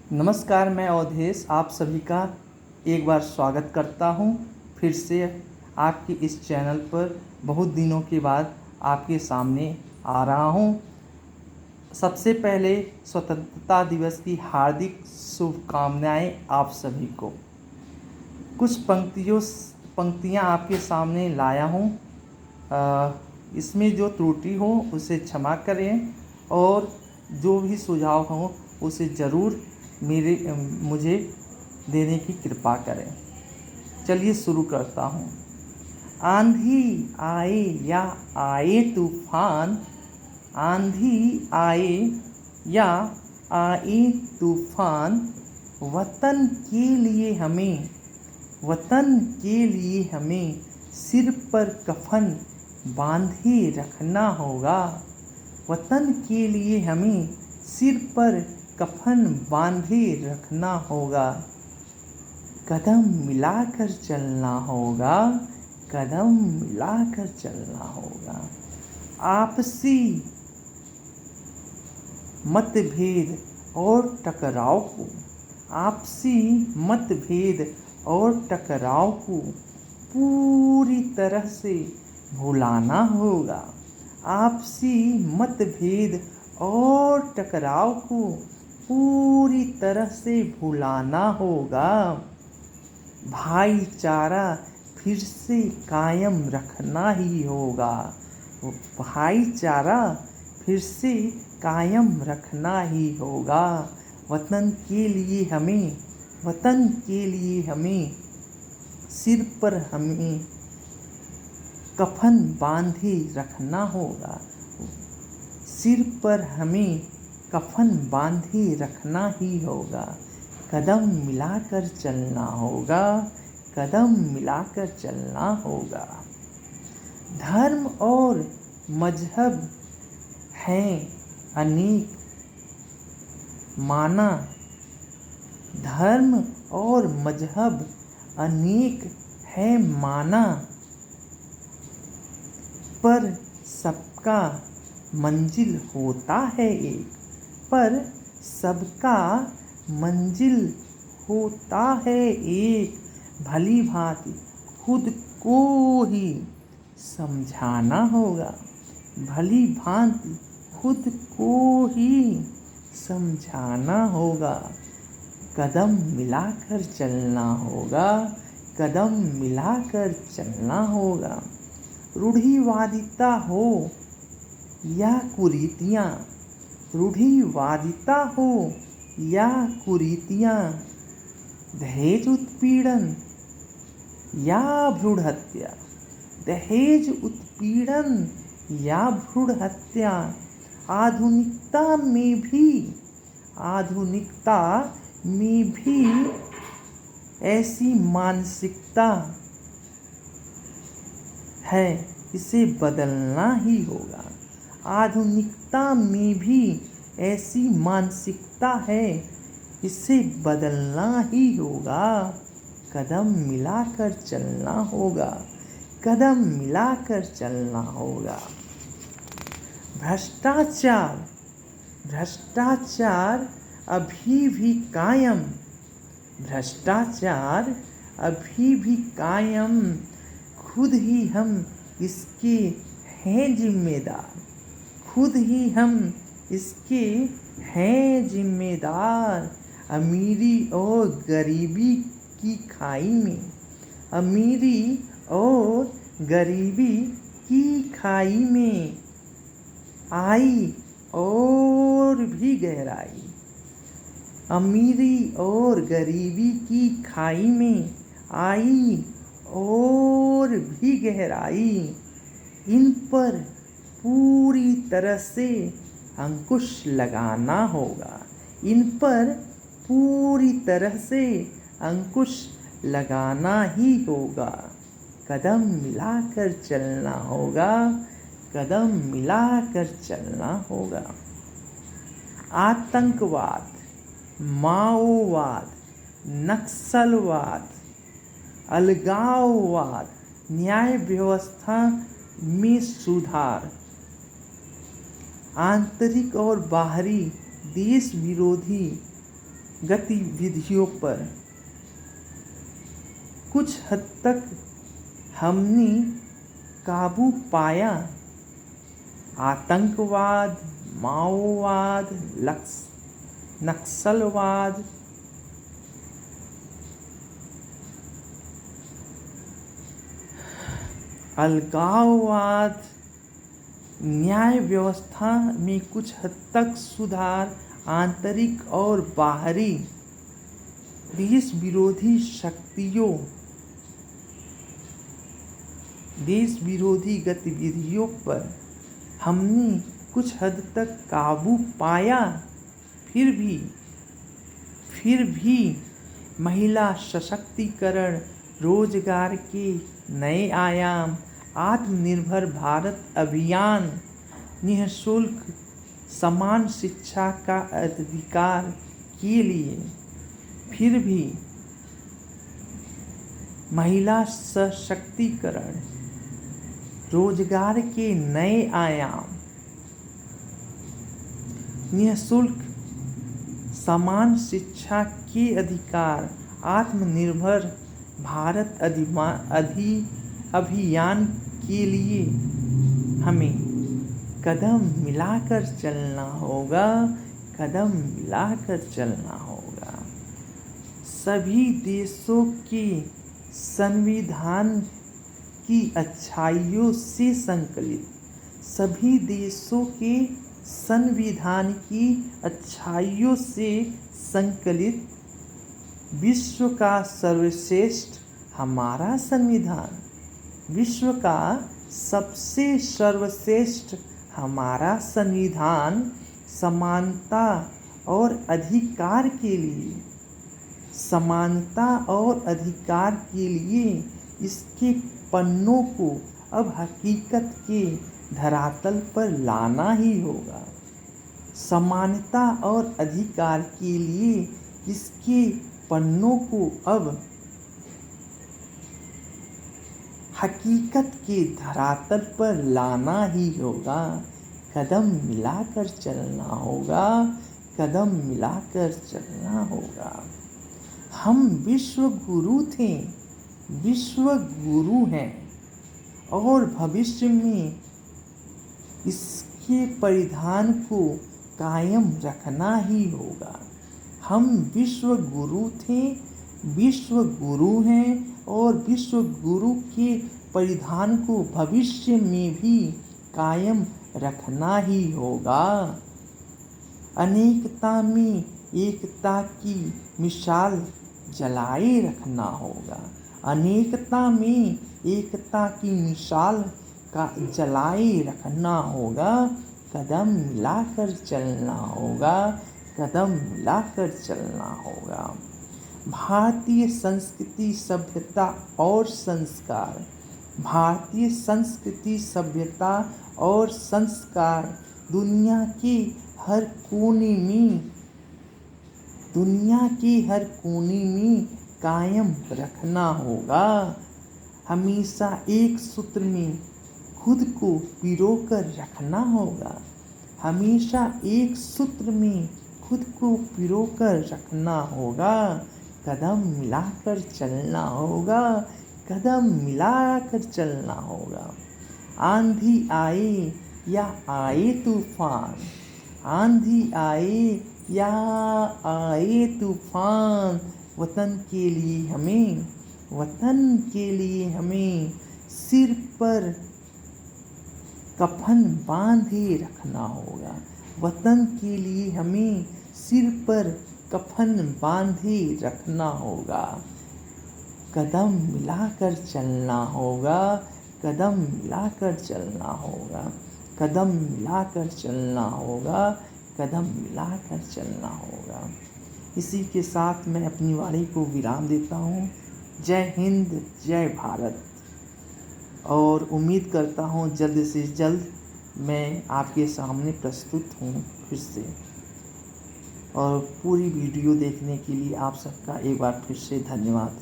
नमस्कार, मैं अवधेश आप सभी का एक बार स्वागत करता हूं। फिर से आपके इस चैनल पर बहुत दिनों के बाद आपके सामने आ रहा हूं। सबसे पहले स्वतंत्रता दिवस की हार्दिक शुभकामनाएं आप सभी को। कुछ पंक्तियां आपके सामने लाया हूं। इसमें जो त्रुटि हो उसे क्षमा करें और जो भी सुझाव हो उसे ज़रूर मुझे देने की कृपा करें। चलिए शुरू करता हूँ। आंधी आए या आए तूफान, आंधी आए या आए तूफान, वतन के लिए हमें, वतन के लिए हमें सिर पर कफन बांधे रखना होगा। वतन के लिए हमें सिर पर कफन बांधे रखना होगा। कदम मिलाकर चलना होगा, कदम मिलाकर चलना होगा। आपसी मतभेद और टकराव को, आपसी मतभेद और टकराव को पूरी तरह से भुलाना होगा। आपसी मतभेद और टकराव को पूरी तरह से भुलाना होगा। भाईचारा फिर से कायम रखना ही होगा। भाईचारा फिर से कायम रखना ही होगा। वतन के लिए हमें, वतन के लिए हमें सिर पर हमें कफन बांधे रखना होगा। सिर पर हमें कफन बांधे रखना ही होगा। कदम मिलाकर चलना होगा, कदम मिलाकर चलना होगा। धर्म और मजहब हैं अनेक माना, धर्म और मजहब अनेक है माना, पर सबका मंजिल होता है एक, पर सबका मंजिल होता है एक। भली भांति खुद को ही समझाना होगा, भली भांति खुद को ही समझाना होगा। कदम मिलाकर चलना होगा, कदम मिलाकर चलना होगा। रूढ़िवादिता हो या कुरीतियाँ, रूढ़िवादिता हो या कुरीतियाँ, दहेज उत्पीड़न या भ्रूण हत्या, दहेज उत्पीड़न या भ्रूण हत्या, आधुनिकता में भी, आधुनिकता में भी ऐसी मानसिकता है, इसे बदलना ही होगा। आधुनिकता में भी ऐसी मानसिकता है, इसे बदलना ही होगा। कदम मिलाकर चलना होगा, कदम मिलाकर चलना होगा। भ्रष्टाचार, भ्रष्टाचार अभी भी कायम, भ्रष्टाचार अभी भी कायम, खुद ही हम इसके हैं जिम्मेदार, खुद ही हम इसके हैं जिम्मेदार। अमीरी और गरीबी की खाई में, अमीरी और गरीबी की खाई में आई और भी गहराई, अमीरी और गरीबी की खाई में आई और भी गहराई। इन पर पूरी तरह से अंकुश लगाना होगा, इन पर पूरी तरह से अंकुश लगाना ही होगा। कदम मिलाकर चलना होगा, कदम मिलाकर चलना होगा। आतंकवाद, माओवाद, नक्सलवाद, अलगाववाद, न्याय व्यवस्था में सुधार, आंतरिक और बाहरी देश विरोधी गतिविधियों पर कुछ हद तक हमने काबू पाया। आतंकवाद, माओवाद, नक्सलवाद, अलगाववाद, न्याय व्यवस्था में कुछ हद तक सुधार, आंतरिक और बाहरी देश विरोधी शक्तियों, देश विरोधी गतिविधियों पर हमने कुछ हद तक काबू पाया। फिर भी महिला सशक्तिकरण, रोजगार के नए आयाम, आत्मनिर्भर भारत अभियान, निःशुल्क समान शिक्षा का अधिकार के लिए, फिर भी महिला सशक्तिकरण, रोजगार के नए आयाम, निःशुल्क समान शिक्षा के अधिकार, आत्मनिर्भर भारत अभियान के लिए हमें कदम मिलाकर चलना होगा, कदम मिलाकर चलना होगा। सभी देशों के संविधान की अच्छाइयों से संकलित, सभी देशों के संविधान की अच्छाइयों से संकलित विश्व का सर्वश्रेष्ठ हमारा संविधान, विश्व का सबसे सर्वश्रेष्ठ हमारा संविधान समानता और अधिकार के लिए, समानता और अधिकार के लिए इसके पन्नों को अब हकीकत के धरातल पर लाना ही होगा। समानता और अधिकार के लिए इसके पन्नों को अब हकीकत के धरातल पर लाना ही होगा। कदम मिलाकर चलना होगा, कदम मिलाकर चलना होगा। हम विश्व गुरु थे, विश्व गुरु हैं और भविष्य में इसके परिधान को कायम रखना ही होगा। हम विश्व गुरु थे, विश्व गुरु हैं और विश्व गुरु के परिधान को भविष्य में भी कायम रखना ही होगा। अनेकता में एकता की मिसाल जलाए रखना होगा, अनेकता में एकता की मिसाल का जलाए रखना होगा। कदम मिलाकर चलना होगा, कदम मिलाकर चलना होगा। भारतीय संस्कृति, सभ्यता और संस्कार, भारतीय संस्कृति, सभ्यता और संस्कार दुनिया के हर कोने में, दुनिया के हर कोने में कायम रखना होगा। हमेशा एक सूत्र में खुद को पिरोकर रखना होगा, हमेशा एक सूत्र में खुद को पिरोकर रखना होगा। कदम मिलाकर चलना होगा, कदम मिलाकर चलना होगा। आंधी आए या आए तूफान, आंधी आए या आए तूफान, वतन के लिए हमें, वतन के लिए हमें सिर पर कफन बांधे रखना होगा। वतन के लिए हमें सिर पर कफन बांधे रखना होगा। कदम मिलाकर चलना होगा, कदम मिलाकर चलना होगा, कदम मिलाकर चलना होगा, कदम मिलाकर चलना होगा। इसी के साथ मैं अपनी वाणी को विराम देता हूँ। जय हिंद, जय भारत। और उम्मीद करता हूँ जल्द से जल्द मैं आपके सामने प्रस्तुत हूँ फिर से। और पूरी वीडियो देखने के लिए आप सबका एक बार फिर से धन्यवाद।